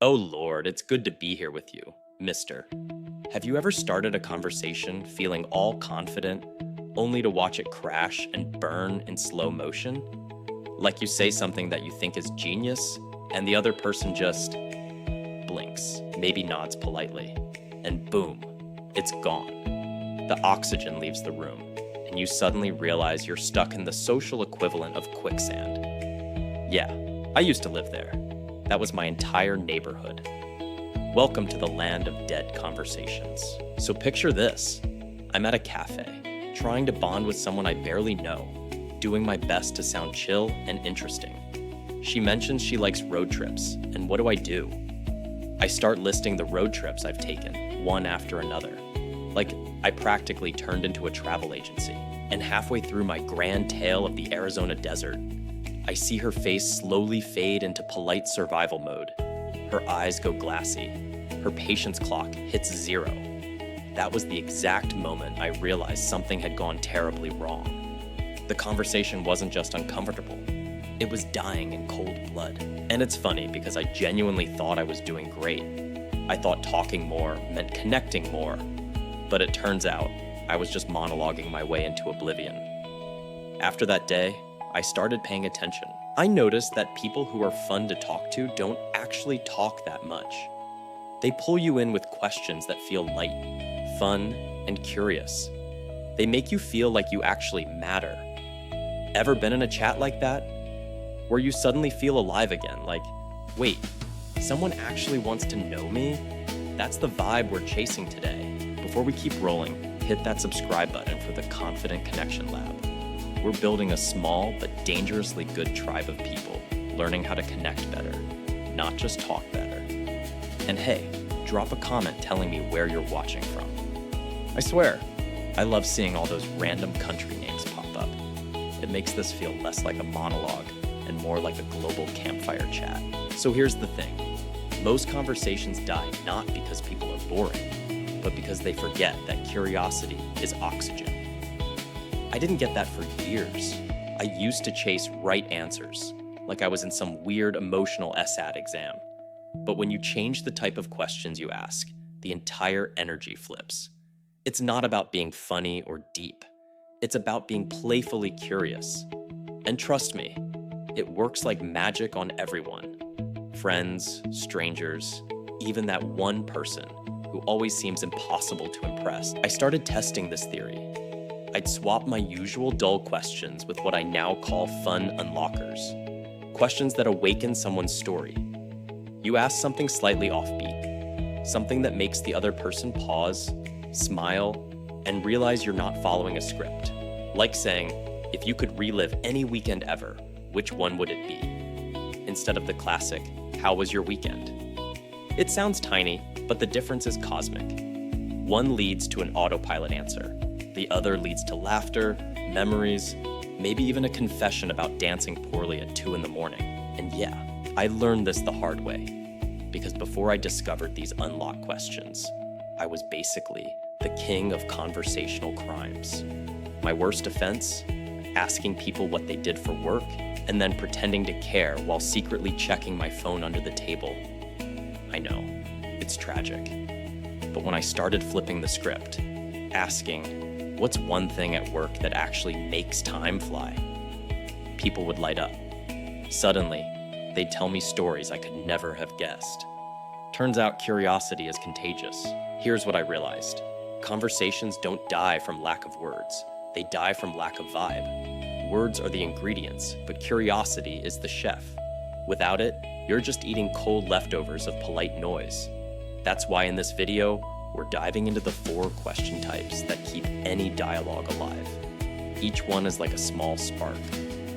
Oh Lord, it's good to be here with you, mister. Have you ever started a conversation feeling all confident, only to watch it crash and burn in slow motion? Like you say something that you think is genius, and the other person just blinks, maybe nods politely, and boom, it's gone. The oxygen leaves the room, and you suddenly realize you're stuck in the social equivalent of quicksand. Yeah, I used to live there. That was my entire neighborhood. Welcome to the land of dead conversations. So picture this. I'm at a cafe, trying to bond with someone I barely know, doing my best to sound chill and interesting. She mentions she likes road trips, and what do? I start listing the road trips I've taken, one after another. Like I practically turned into a travel agency. And halfway through my grand tale of the Arizona desert, I see her face slowly fade into polite survival mode. Her eyes go glassy. Her patience clock hits 0. That was the exact moment I realized something had gone terribly wrong. The conversation wasn't just uncomfortable. It was dying in cold blood. And it's funny because I genuinely thought I was doing great. I thought talking more meant connecting more. But it turns out I was just monologuing my way into oblivion. After that day, I started paying attention. I noticed that people who are fun to talk to don't actually talk that much. They pull you in with questions that feel light, fun, and curious. They make you feel like you actually matter. Ever been in a chat like that? Where you suddenly feel alive again, like, wait, someone actually wants to know me? That's the vibe we're chasing today. Before we keep rolling, hit that subscribe button for the Confident Connection Lab. We're building a small but dangerously good tribe of people, learning how to connect better, not just talk better. And hey, drop a comment telling me where you're watching from. I swear, I love seeing all those random country names pop up. It makes this feel less like a monologue and more like a global campfire chat. So here's the thing. Most conversations die not because people are boring, but because they forget that curiosity is oxygen. I didn't get that for years. I used to chase right answers, like I was in some weird emotional SAT exam. But when you change the type of questions you ask, the entire energy flips. It's not about being funny or deep. It's about being playfully curious. And trust me, it works like magic on everyone. Friends, strangers, even that one person who always seems impossible to impress. I started testing this theory. I'd swap my usual dull questions with what I now call fun unlockers. Questions that awaken someone's story. You ask something slightly offbeat, something that makes the other person pause, smile, and realize you're not following a script. Like saying, if you could relive any weekend ever, which one would it be? Instead of the classic, how was your weekend? It sounds tiny, but the difference is cosmic. One leads to an autopilot answer. The other leads to laughter, memories, maybe even a confession about dancing poorly at 2 a.m. And yeah, I learned this the hard way, because before I discovered these unlocked questions, I was basically the king of conversational crimes. My worst offense? Asking people what they did for work, and then pretending to care while secretly checking my phone under the table. I know, it's tragic. But when I started flipping the script, asking, what's one thing at work that actually makes time fly? People would light up. Suddenly, they'd tell me stories I could never have guessed. Turns out curiosity is contagious. Here's what I realized. Conversations don't die from lack of words. They die from lack of vibe. Words are the ingredients, but curiosity is the chef. Without it, you're just eating cold leftovers of polite noise. That's why in this video, we're diving into the 4 question types that keep any dialogue alive. Each one is like a small spark.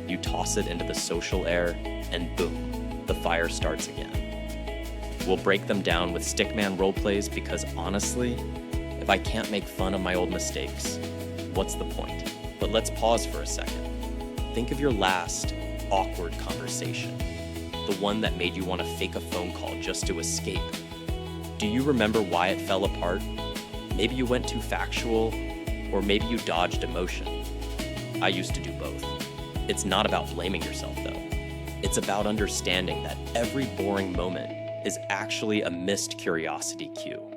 You toss it into the social air, and boom, the fire starts again. We'll break them down with stickman roleplays because honestly, if I can't make fun of my old mistakes, what's the point? But let's pause for a second. Think of your last awkward conversation, the one that made you want to fake a phone call just to escape. Do you remember why it fell apart? Maybe you went too factual, or maybe you dodged emotion. I used to do both. It's not about blaming yourself though. It's about understanding that every boring moment is actually a missed curiosity cue.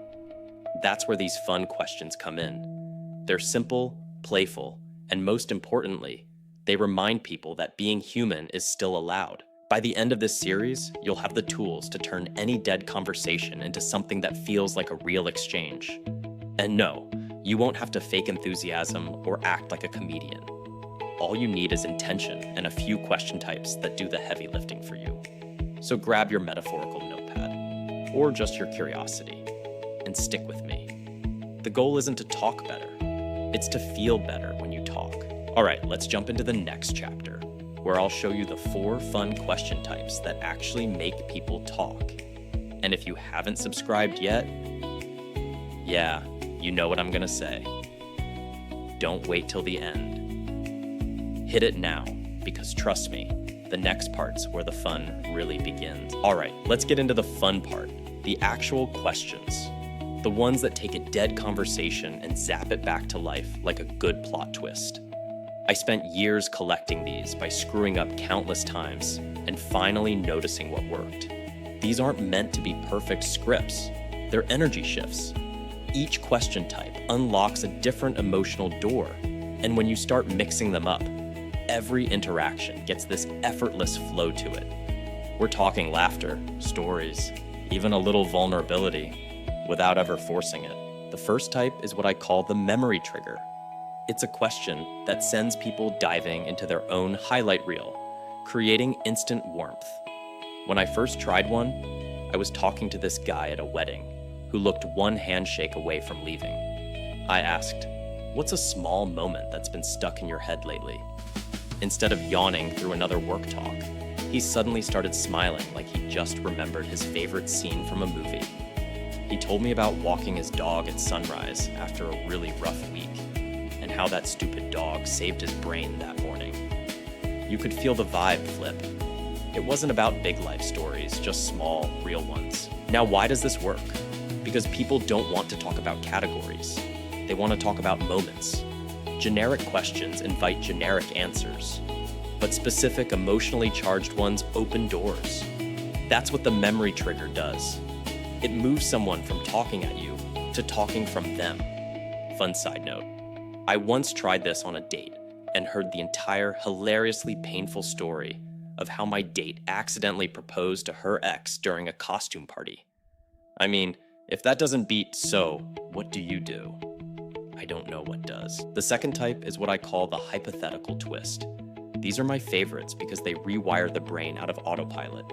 That's where these fun questions come in. They're simple, playful, and most importantly, they remind people that being human is still allowed. By the end of this series, you'll have the tools to turn any dead conversation into something that feels like a real exchange. And no, you won't have to fake enthusiasm or act like a comedian. All you need is intention and a few question types that do the heavy lifting for you. So grab your metaphorical notepad, or just your curiosity, and stick with me. The goal isn't to talk better, it's to feel better when you talk. All right, let's jump into the next chapter, where I'll show you the 4 fun question types that actually make people talk. And if you haven't subscribed yet, yeah, you know what I'm gonna say. Don't wait till the end. Hit it now, because trust me, the next part's where the fun really begins. All right, let's get into the fun part, the actual questions. The ones that take a dead conversation and zap it back to life like a good plot twist. I spent years collecting these by screwing up countless times and finally noticing what worked. These aren't meant to be perfect scripts, they're energy shifts. Each question type unlocks a different emotional door, and when you start mixing them up, every interaction gets this effortless flow to it. We're talking laughter, stories, even a little vulnerability, without ever forcing it. The first type is what I call the memory trigger. It's a question that sends people diving into their own highlight reel, creating instant warmth. When I first tried one, I was talking to this guy at a wedding who looked one handshake away from leaving. I asked, "What's a small moment that's been stuck in your head lately?" Instead of yawning through another work talk, he suddenly started smiling like he just remembered his favorite scene from a movie. He told me about walking his dog at sunrise after a really rough week, and how that stupid dog saved his brain that morning. You could feel the vibe flip. It wasn't about big life stories, just small, real ones. Now, why does this work? Because people don't want to talk about categories. They want to talk about moments. Generic questions invite generic answers, but specific emotionally charged ones open doors. That's what the memory trigger does. It moves someone from talking at you to talking from them. Fun side note. I once tried this on a date and heard the entire hilariously painful story of how my date accidentally proposed to her ex during a costume party. I mean, if that doesn't beat "so, what do you do?" I don't know what does. The second type is what I call the hypothetical twist. These are my favorites because they rewire the brain out of autopilot.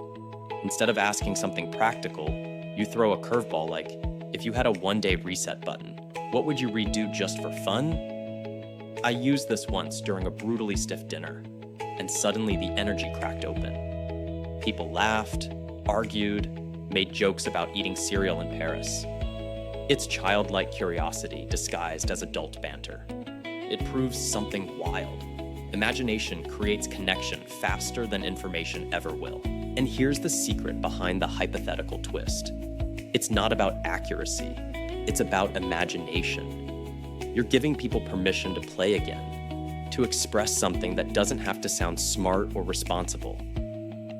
Instead of asking something practical, you throw a curveball like, if you had a one-day reset button, what would you redo just for fun? I used this once during a brutally stiff dinner, and suddenly the energy cracked open. People laughed, argued, made jokes about eating cereal in Paris. It's childlike curiosity disguised as adult banter. It proves something wild. Imagination creates connection faster than information ever will. And here's the secret behind the hypothetical twist. It's not about accuracy, it's about imagination. You're giving people permission to play again, to express something that doesn't have to sound smart or responsible.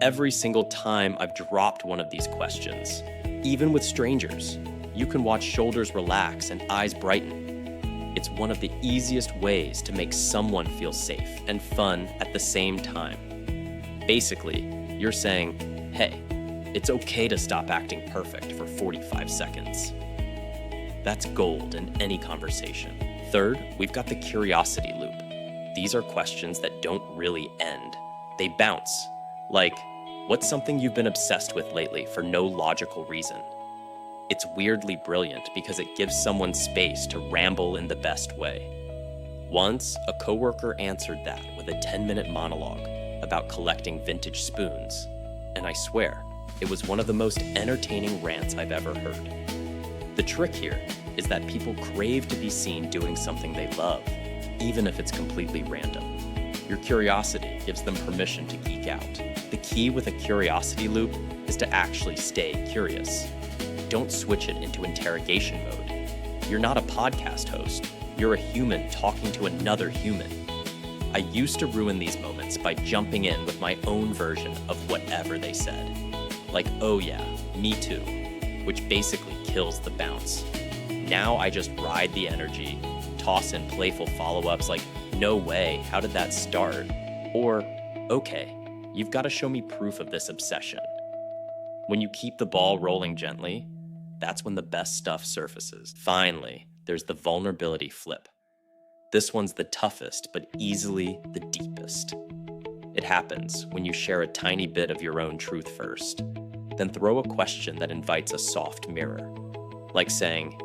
Every single time I've dropped one of these questions, even with strangers, you can watch shoulders relax and eyes brighten. It's one of the easiest ways to make someone feel safe and fun at the same time. Basically, you're saying, hey, it's okay to stop acting perfect for 45 seconds. That's gold in any conversation. Third, we've got the curiosity loop. These are questions that don't really end. They bounce. Like, what's something you've been obsessed with lately for no logical reason? It's weirdly brilliant because it gives someone space to ramble in the best way. Once, a coworker answered that with a 10-minute monologue about collecting vintage spoons, and I swear, it was one of the most entertaining rants I've ever heard. The trick here is that people crave to be seen doing something they love, even if it's completely random. Your curiosity gives them permission to geek out. The key with a curiosity loop is to actually stay curious. Don't switch it into interrogation mode. You're not a podcast host. You're a human talking to another human. I used to ruin these moments by jumping in with my own version of whatever they said. Like, oh yeah, me too, which basically kills the bounce. Now I just ride the energy, toss in playful follow-ups like, no way, how did that start? Or, okay, you've got to show me proof of this obsession. When you keep the ball rolling gently, that's when the best stuff surfaces. Finally, there's the vulnerability flip. This one's the toughest, but easily the deepest. It happens when you share a tiny bit of your own truth first, then throw a question that invites a soft mirror. Like saying,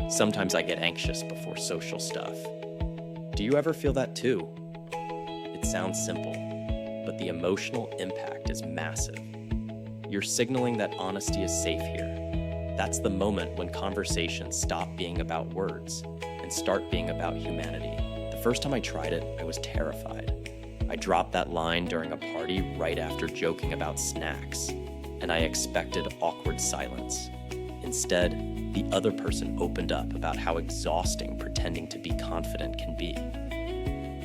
sometimes I get anxious before social stuff. Do you ever feel that too? It sounds simple, but the emotional impact is massive. You're signaling that honesty is safe here. That's the moment when conversations stop being about words and start being about humanity. The first time I tried it, I was terrified. I dropped that line during a party right after joking about snacks, and I expected awkward silence. Instead, the other person opened up about how exhausting pretending to be confident can be.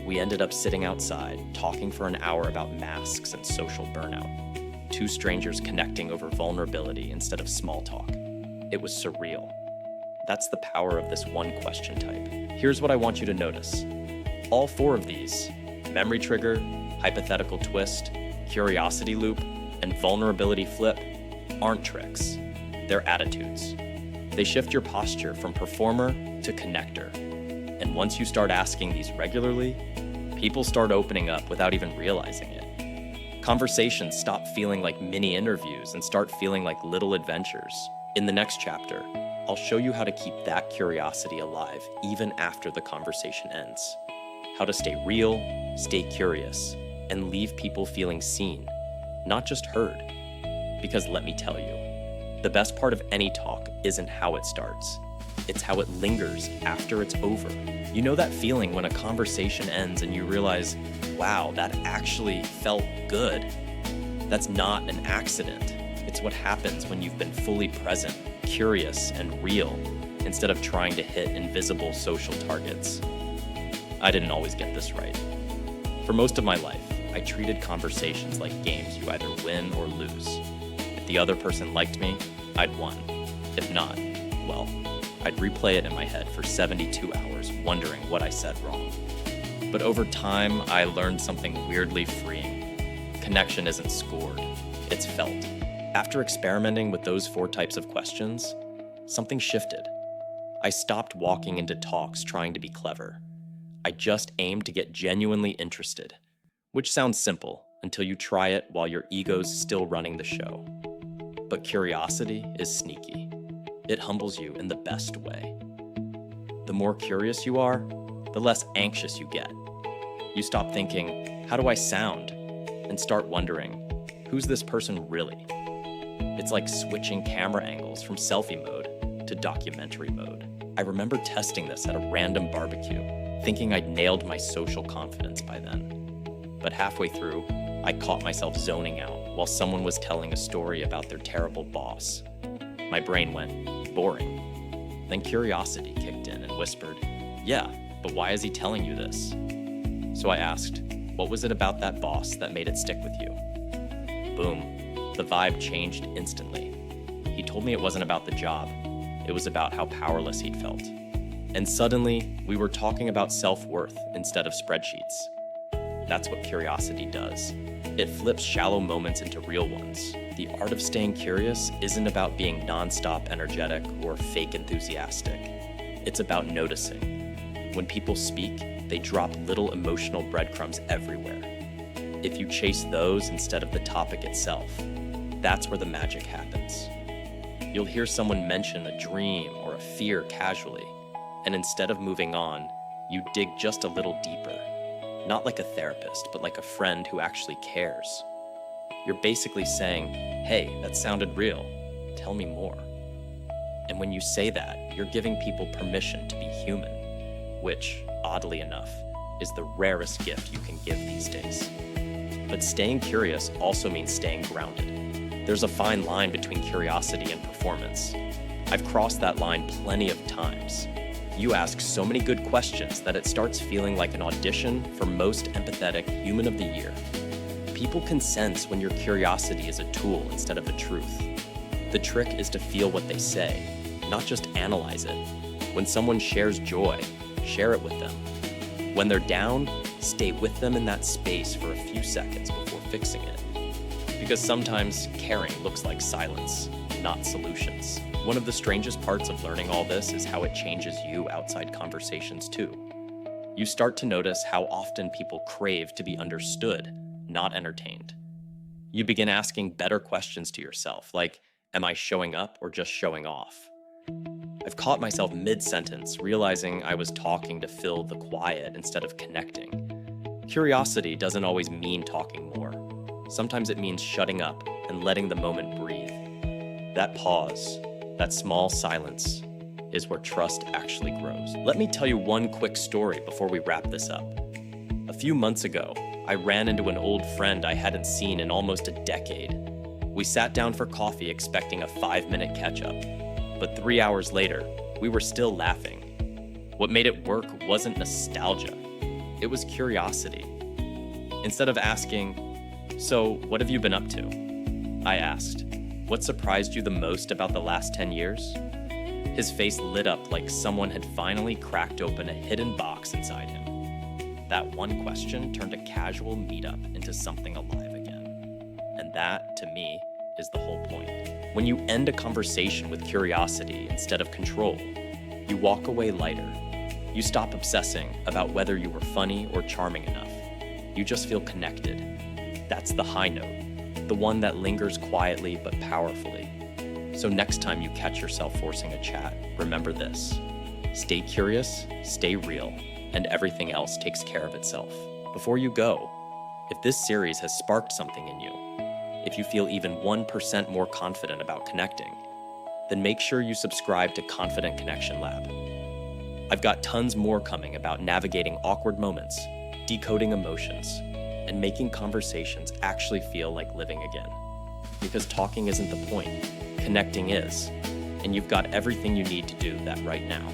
We ended up sitting outside, talking for an hour about masks and social burnout. Two strangers connecting over vulnerability instead of small talk. It was surreal. That's the power of this one question type. Here's what I want you to notice. All four of these, memory trigger, hypothetical twist, curiosity loop, and vulnerability flip, aren't tricks. They're attitudes. They shift your posture from performer to connector. And once you start asking these regularly, people start opening up without even realizing it. Conversations stop feeling like mini interviews and start feeling like little adventures. In the next chapter, I'll show you how to keep that curiosity alive even after the conversation ends. How to stay real, stay curious, and leave people feeling seen, not just heard. Because let me tell you, the best part of any talk isn't how it starts. It's how it lingers after it's over. You know that feeling when a conversation ends and you realize, wow, that actually felt good? That's not an accident. It's what happens when you've been fully present, curious, and real, instead of trying to hit invisible social targets. I didn't always get this right. For most of my life, I treated conversations like games you either win or lose. If the other person liked me, I'd won. If not, well, I'd replay it in my head for 72 hours, wondering what I said wrong. But over time, I learned something weirdly freeing. Connection isn't scored, it's felt. After experimenting with those 4 types of questions, something shifted. I stopped walking into talks trying to be clever. I just aimed to get genuinely interested, which sounds simple until you try it while your ego's still running the show. But curiosity is sneaky. It humbles you in the best way. The more curious you are, the less anxious you get. You stop thinking, how do I sound? And start wondering, who's this person really? It's like switching camera angles from selfie mode to documentary mode. I remember testing this at a random barbecue, thinking I'd nailed my social confidence by then. But halfway through, I caught myself zoning out while someone was telling a story about their terrible boss. My brain went, boring. Then curiosity kicked in and whispered, yeah, but why is he telling you this? So I asked, what was it about that boss that made it stick with you? Boom, the vibe changed instantly. He told me it wasn't about the job. It was about how powerless he'd felt. And suddenly, we were talking about self-worth instead of spreadsheets. That's what curiosity does. It flips shallow moments into real ones. The art of staying curious isn't about being nonstop energetic or fake enthusiastic. It's about noticing. When people speak, they drop little emotional breadcrumbs everywhere. If you chase those instead of the topic itself, that's where the magic happens. You'll hear someone mention a dream or a fear casually, and instead of moving on, you dig just a little deeper. Not like a therapist, but like a friend who actually cares. You're basically saying, hey, that sounded real. Tell me more. And when you say that, you're giving people permission to be human, which, oddly enough, is the rarest gift you can give these days. But staying curious also means staying grounded. There's a fine line between curiosity and performance. I've crossed that line plenty of times. You ask so many good questions that it starts feeling like an audition for most empathetic human of the year. People can sense when your curiosity is a tool instead of the truth. The trick is to feel what they say, not just analyze it. When someone shares joy, share it with them. When they're down, stay with them in that space for a few seconds before fixing it. Because sometimes caring looks like silence, not solutions. One of the strangest parts of learning all this is how it changes you outside conversations too. You start to notice how often people crave to be understood, not entertained. You begin asking better questions to yourself, like, am I showing up or just showing off? I've caught myself mid-sentence, realizing I was talking to fill the quiet instead of connecting. Curiosity doesn't always mean talking more. Sometimes it means shutting up and letting the moment breathe. That pause, that small silence, is where trust actually grows. Let me tell you one quick story before we wrap this up. A few months ago, I ran into an old friend I hadn't seen in almost a decade. We sat down for coffee expecting a 5-minute catch-up, but 3 hours later, we were still laughing. What made it work wasn't nostalgia, it was curiosity. Instead of asking, "So, what have you been up to?" I asked, "What surprised you the most about the last 10 years?" His face lit up like someone had finally cracked open a hidden box inside him. That one question turned a casual meetup into something alive again. And that, to me, is the whole point. When you end a conversation with curiosity instead of control, you walk away lighter. You stop obsessing about whether you were funny or charming enough. You just feel connected. That's the high note, the one that lingers quietly but powerfully. So next time you catch yourself forcing a chat, remember this: stay curious, stay real, and everything else takes care of itself. Before you go, if this series has sparked something in you, if you feel even 1% more confident about connecting, then make sure you subscribe to Confident Connection Lab. I've got tons more coming about navigating awkward moments, decoding emotions, and making conversations actually feel like living again. Because talking isn't the point, connecting is, and you've got everything you need to do that right now.